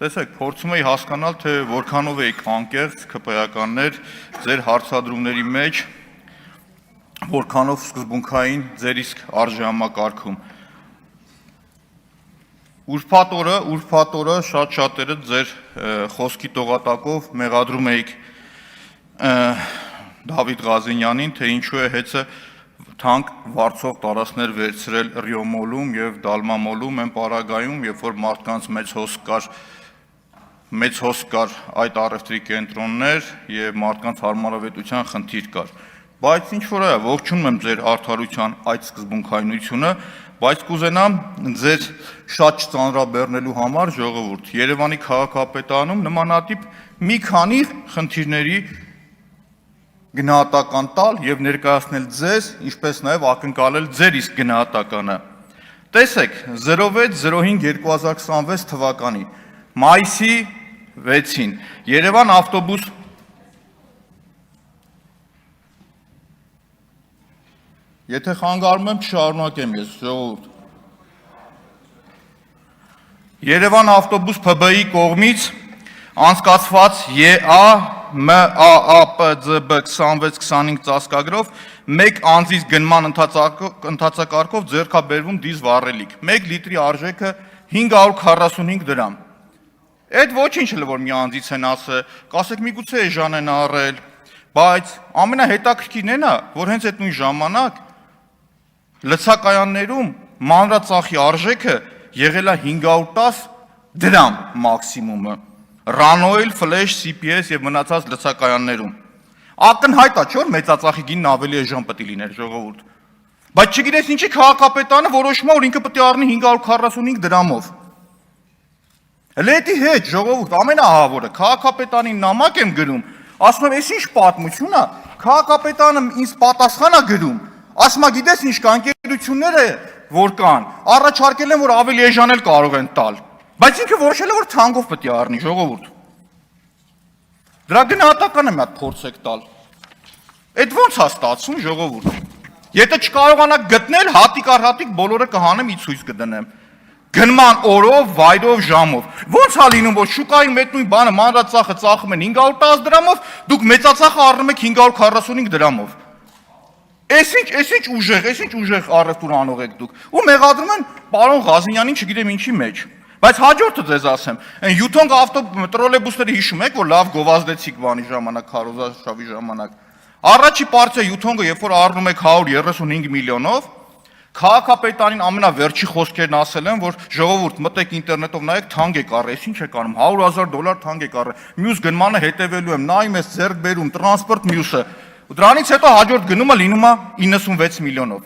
Տեսեք, փորձում էի հասկանալ, թե որքանով եք անկեղծ ՔՊ-ականներ ձեր հարցադրումների մեջ, որքանով սկզբունքային ձեր իսկ արժեհամակարգում։ Ուրբաթ օրը շատ-շատերը ձեր խոսքի տողատակով մեղադրում էիք Դավիթ Ղազենյանին, թե ինչու է հեծը թանկ վարձող տարածքներ վերցրել Ռիոմոլում եւ Դալմամոլում են պարագայում, երբ որ մարդկանց մեծ հոսք կար այդ առևտրի կենտրոններ եւ մարդկանց հարմարավետության խնդիր կար։ Բայց ինչ որ է, ողջունում եմ ձեր արդարության այդ սկզբունքայնությունը, բայց կուզենամ ձեր շատ չծանրաբեռնելու համար ժողովուրդ Երևանի քաղաքապետարանում նմանատիպ մի քանի խնդիրների գնահատական տալ եւ ներկայացնել ձեզ, ինչպես նաեւ ակնկալել ձեր իսկ գնահատականը։ Տեսեք, 06/05/2026 թվականի մայիսի 6-ին Երևան ավտոբուս Եթե խանգարում եմ, շարունակեմ ես, ժողովուրդ։ Երևան ավտոբուս ՓԲ-ի կողմից անցկացված ԵԱ-ՄԱԱՊՁԲ 26-25 ծածկագրով մեկ անձից գնման ընթացակարգով ձեռքաբերվում դիզ վառելիք։ 1 լիտրի արժեքը 545 դրամ։ Այդ ոչինչ էլ որ մի անձից են ասը, կասեք միգուցե էժան են առել, բայց ամենահետաքրքիրն է, որ հենց այդ նույն ժամանակ լցակայաններում մանրածախի արժեքը եղել է 510 դրամ մաքսիմումը, Ranoil, Flash, CPS եւ մնացած լցակայաններում։ Ակնհայտ է, չէ՞ որ մեծածախի գինն ավելի էժան պետք է լիներ, ժողովուրդ։ Բայց չգիտես ինչի քաղաքապետարանը որոշում է, որ ինքը պետք է առնի 545 դրամով։ Լետի հետ, ժողովուրդ, ամենահավորը, քաղաքապետարանի նամակ եմ գրում, ասում եմ, այս ինչ պատմություն է, քաղաքապետարանը ինձ պատասխան է գրում, ասում է, գիտես ինչ կա, ընկերությունները որ կան, առաջարկել են, որ ավելի էժան էլ կարող են տալ, բայց ինքը որոշել է, որ թանկով պետք է առնի, ժողովուրդ։ Դրա գնահատականը մի հատ փորձեք տալ։ Այդ ո՞նց է ստացվում, ժողովուրդ։ Եթե չկարողանաք գտնել, հատիկ առ հատիկ բոլորը կհանեմ, ի ցույց կդնեմ։ Գնման օրով, վայրով, ժամով։ Ո՞նց է լինում, որ շուկայի մեծ նույն բանը մանրածախը ծախում են 510 դրամով, դուք մեծածախը առնում եք 545 դրամով։ Էս ինչ ուժեղ առևտուր անող եք դուք։ Ու մեղադրում են պարոն Ղազենյանին, չգիտեմ ինչի մեջ։ Բայց հաջորդը ձեզ ասեմ, այն Յութոնգ տրոլեյբուսները հիշում եք, որ լավ գովազդեցիք բանի ժամանակ, քարոզարշավի ժամանակ։ Առաջի պարտիա Յութոնգը, երբ որ առնում եք 135 միլիոնով, քաղաքապետարին ամենավերջի խոսքերն ասել են, որ ժողովուրդ մտեք ինտերնետով նայեք, թանկ եք առել, ինչ եք անում, $100,000 թանկ եք առել։ Մյուս գնմանը հետևելու եմ, նայում ես ձեռք բերում, տրանսպորտ մյուսը։ Դրանից հետո հաջորդ գնումը լինում է 96 միլիոնով։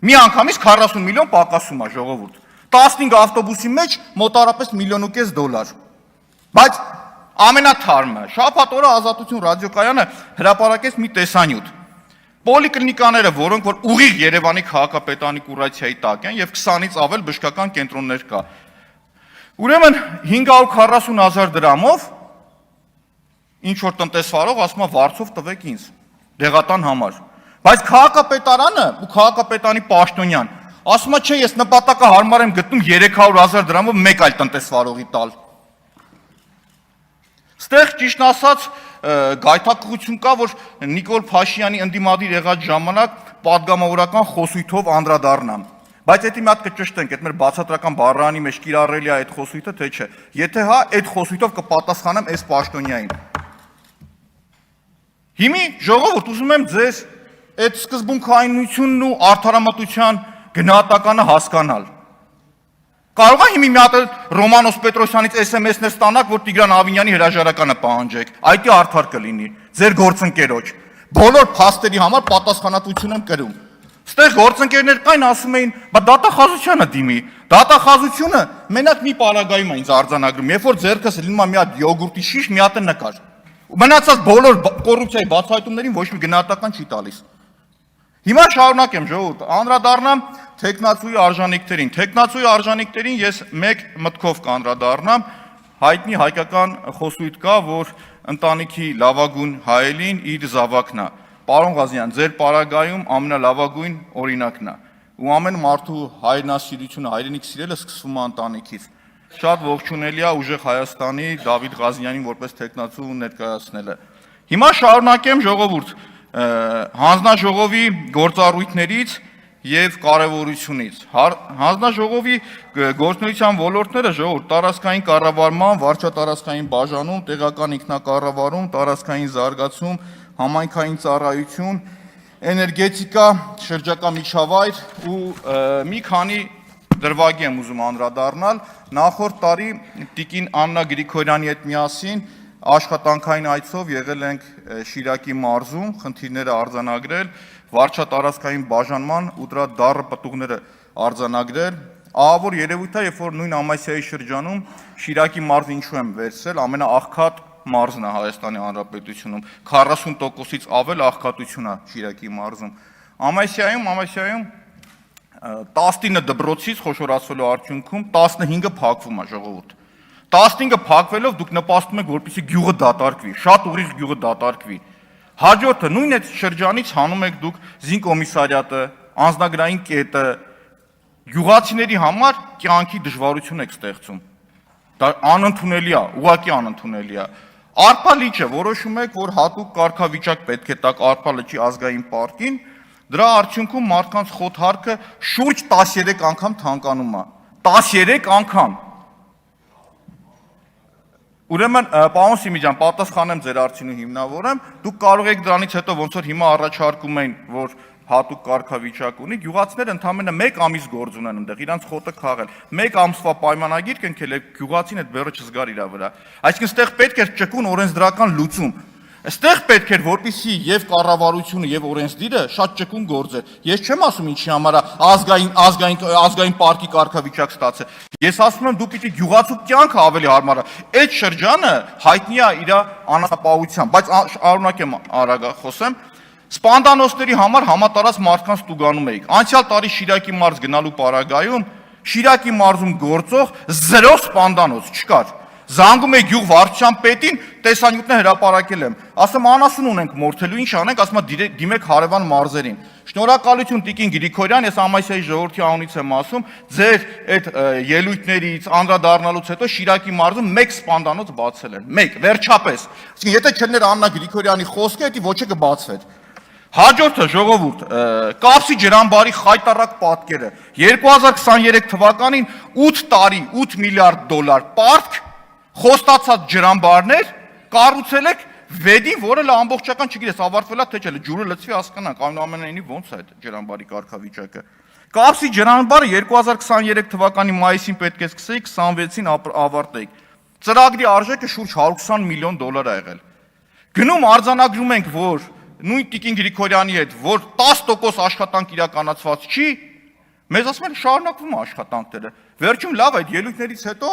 Մի անգամից 40 միլիոն պակասում է, ժողովուրդ։ 15 ավտոբուսի մեջ մոտարապես $1.5 միլիոն։ Բայց ամենաթարմը, շաբաթ օրը Ազատություն ռադիոկայանը հրապարակեց մի տեսանյութ։ Պոլիկլինիկաները, որոնք որ ուղիղ Երևանի քաղաքապետարանի կուրացիայի տակ են եւ 20-ից ավել բժշկական կենտրոններ կա։ Ուրեմն 540,000 դրամով ինչ որ տնտեսվարող ասում է վարձով տվեք ինձ դեղատան համար։ Բայց քաղաքապետարանը ու քաղաքապետարանի պաշտոնյան ասում է, չէ, ես նպատակահարմար եմ գտնում 300,000 դրամով մեկ այլ տնտեսվարողի տալ։ Ստեղ ճիշտ ասած գայթակղություն կա, որ Նիկոլ Փաշինյանի ընդդիմադիր եղած ժամանակ պատգամավորական խոսույթով անդրադառնամ։ Բայց դա մի հատ կճշտենք, այդ մեր բացատրական բառարանի մեջ կիրառելի է այդ խոսույթը, թե չէ։ Եթե հա, այդ խոսույթով կպատասխանեմ այս պաշտոնյային։ Հիմի ժողովուրդ, ուզում եմ ձեզ այդ սկզբունքայնությունն ու արդարամտության գնահատականը հասկանալ։ Կարող է հիմի մի հատ Ռոմանոս Պետրոսյանից SMS-ներ ստանաք, որ Տիգրան Ավինյանի հրաժարականը պահանջեք, այդ է արդար կլինի, ձեր գործընկերոջ։ Բոլոր փաստերի համար պատասխանատվություն եմ կրում։ Ստեղ գործընկերներ կային, ասում էին, բա դատախազությանը դիմի։ Դատախազությունը մենակ մի պարագայում է ինձ արձանագրում, երբ որ ձեռքս լինում է մի հատ յոգուրտի շիշ, մի հատ նկար։ Մնացած բոլոր կոռուպցիայի բացահայտումներին ոչ մի գնահատական չի տալիս։ Հիմա շարունակեմ, ժողովուրդ, անդրադառնամ թեկնածուի արժանինքներին։ Թեկնածուի արժանինքներին ես մեկ մտքով կանդրադառնամ, հայտնի հայկական խոսույթ կա, որ ընտանիքի լավագույն հայելին իր զավակն է։ Պարոն Ղազենյան, ձեր պարագայում ամենալավագույն օրինակն է։ Ու ամեն մարդու հայրենասիրությունը, հայրենիք սիրելը սկսվում է ընտանիքից։ Շատ ողջունելի է ուժեղ Հայաստանի Դավիթ Ղազյանին որպես տեխնացու ներկայացնելը։ Հիմա շարունակեմ ժողովուրդ հանձնաժողովի գործառույթներից եւ կարեւորությունից։ Հանձնաժողովի գործունեության ոլորտները ժողովուրդ տարածքային կառավարման, վարչատարածքային բաժանում, տեղական ինքնակառավարում, տարածքային զարգացում, համայնքային ծառայություն, էներգետիկա, շրջակա միջավայր ու մի քանի դրվագի եմ ուզում անդրադառնալ։ Նախորդ տարի տիկին Աննա Գրիգորյանի հետ միասին աշխատանքային այցով եղել ենք Շիրակի մարզում, խնդիրները արձանագրել, վարչատարածքային բաժանման ու դրա դառը պտուղները արձանագրել։ Ահավոր երևույթ է, երբ որ նույն Ամասիայի շրջանում Շիրակի մարզը ինչու եմ վերցրել, ամենաաղքատ մարզն է Հայաստանի Հանրապետությունում, 40%-ից ավել աղքատություն է Շիրակի մարզում։ Ամասիայում 19 դպրոցից խոշորացվելու արդյունքում 15-ը փակվում է ժողովուրդ։ 15-ը փակվելով դուք նպաստում եք, որպեսզի գյուղը դատարկվի, շատ ուղիղ գյուղը դատարկվի։ Հաջորդը նույն այդ շրջանից հանում եք դուք զինկոմիսարիատը, անձնագրային կետը, գյուղացիների համար կյանքի դժվարություն եք ստեղծում։ Դա անընդունելի է, ուղղակի անընդունելի է։ Արփա լիճը որոշում եք, որ հատուկ կարգավիճակ պետք է տակ Արփա լճի ազգային պարկին, դրա արդյունքում մարդկանց խոթհարքը շուրջ 13 անգամ թանկանում է։ 13 անգամ։ Ուրեմն, պարոն Սիմիջան, պատասխանեմ ձեր հարցին ու հիմնավորեմ, դուք կարող եք դրանից հետո ոնց որ հիմա առաջարկում էին, որ հատուկ կարգավիճակ ունի, գյուղացիները ընդամենը 1 ամիս գործ ունեն այնտեղ, իրանց խոտը քաղել, 1 ամսվա պայմանագիր կնքել է գյուղացին այդ բեռը չզգար իր վրա։ Այսինքն ստեղ պետք է ճկուն օրենսդրական լուծում։ Այստեղ պետք է որպեսզի եւ կառավարությունը եւ օրենսդիրը շատ ճկուն գործեր։ Ես չեմ ասում ինչի համար ազգային պարկի կարգավիճակ ստացել։ Ես ասում եմ դու պիտի գյուղացու կյանքը ավելի հարմարա։ Այդ շրջանը հայտնի է իր անապահությամբ, բայց շարունակեմ արագ խոսեմ։ Սպանդանոցների համար համատարած մարդկանց տուգանում էիք։ Անցյալ տարի Շիրակի մարզ գնալու պարագայում Շիրակի մարզում գործող 0 սպանդանոց չկար։ Զանգում եք գյուղ վարչության պետին, տեսանյութներ հրապարակել եմ։ Ասում անասուն ունենք մորթելու, ինչ անենք, ասում դիմեք հարևան մարզերին։ Շնորհակալություն տիկին Գրիգորյան, ես Ամասիայի ժողովրդի անունից եմ ասում, ձեր այդ ելույթներից անդրադառնալուց հետո Շիրակի մարզում 1 սպանդանոց բացել են։ 1, վերջապես։ Այսինքն եթե չլներ Աննա Գրիգորյանի խոսքը, դա ոչը կբացվեր։ Հաջորդը ժողովուրդ, Կապսի ջրամբարի խայտառակ պատկերը 2023 թվականին 8 տարի 8 միլիարդ դոլար պարտք խոստացած ջրամբարներ կառուցել եք վեդին, որը լա ամբողջական չգիտես ավարտվելա թե չէ, ջուրը լցվի հասկանանք, այնուամենայնիվ ոնց է այդ ջրամբարի կարգավիճակը։ Կապսի ջրամբարը 2023 թվականի մայիսին պետք է սկսեի, 26-ին ավարտեիք։ Ծրագրի արժեքը շուրջ 120 միլիոն դոլար ա եղել։ Գնում արձանագրում ենք, որ նույն տիկին Գրիգորյանի հետ, որ 10% աշխատանք իրականացված չի, մեզ ասում են շարունակվում է աշխատանքները։ Վերջում լավ այդ ելույթներից հետո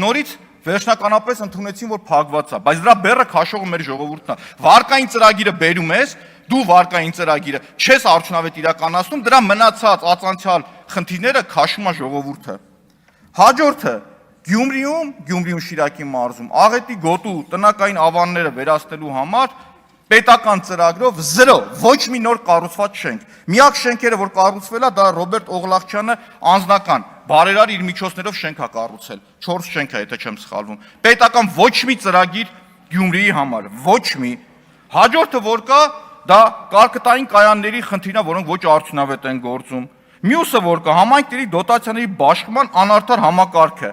նորից վերջնականապես ընդունեցին, որ փակված է, բայց դրա բեռը քաշողը մեր ժողովուրդն է։ Վարկային ծրագիրը բերում ես, դու վարկային ծրագիրը չես արդյունավետ իրականացնում, դրա մնացած ածանցյալ խնդիրները քաշում է ժողովուրդը։ Հաջորդը Գյումրիում Շիրակի մարզում աղետի գոտու տնակային ավանները վերացնելու համար պետական ծրագրով 0, ոչ մի նոր կառուցված շենք։ Միակ շենքերը, որ կառուցվել է, դա Ռոբերտ Օղլախչյանը անձնական բարերար իր միջոցներով շենք է կառուցել։ 4 շենք է, եթե չեմ սխալվում։ Պետական ոչ մի ծրագիր Գյումրիի համար, ոչ մի։ Հաջորդը որ կա, դա կարգտային կայանների խնդիրն է, որոնք ոչ արդյունավետ են գործում։ Մյուսը որ կա, համայնքների դոտացիաների բաշխման անարդար համակարգը։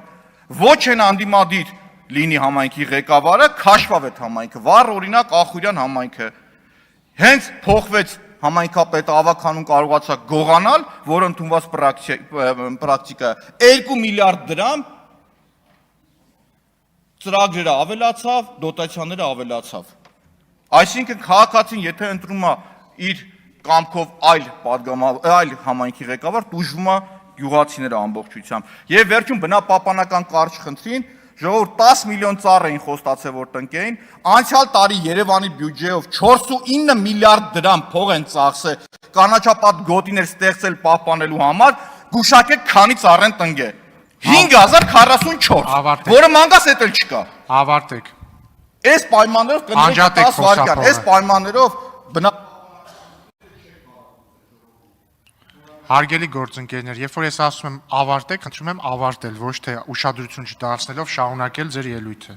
Ոչ են անդիմադիր լինի համայնքի ղեկավարը, քաշվավ այդ համայնքը, վառ օրինակ Ախուրյան համայնքը։ Հենց փոխվեց համայնքապետը ավականուն կարողացավ գողանալ, որ ընդունված պրակտիկա 2 միլիարդ դրամ ծրագրերը ավելացավ, դոտացիաները ավելացավ։ Այսինքն քաղաքացին եթե ընտրում է իր կամքով այլ համայնքի ղեկավար, տուժվում է գյուղացիները ամբողջությամբ։ Եվ վերջում բնապահպանական կարճ խնդրին ժողովուրդ 10 միլիոն ծառ էին խոստացել, որ տնկեին, անցյալ տարի Երևանի բյուջեով 4.9 միլիարդ դրամ փող են ծախսել կանաչապատ գոտիներ ստեղծել պահպանելու համար, գուշակեք քանի ծառ են տնկել։ 5044, որը մանգաս էդ էլ չկա։ Ավարտեք։ Այս պայմաններով կներեք 10 վայրկյան, այս պայմաններով Հարգելի գործընկերներ, երբ որ ես ասում եմ ավարտեք, խնդրում եմ ավարտել, ոչ թե ուշադրություն չդարձնելով շարունակել ձեր ելույթը։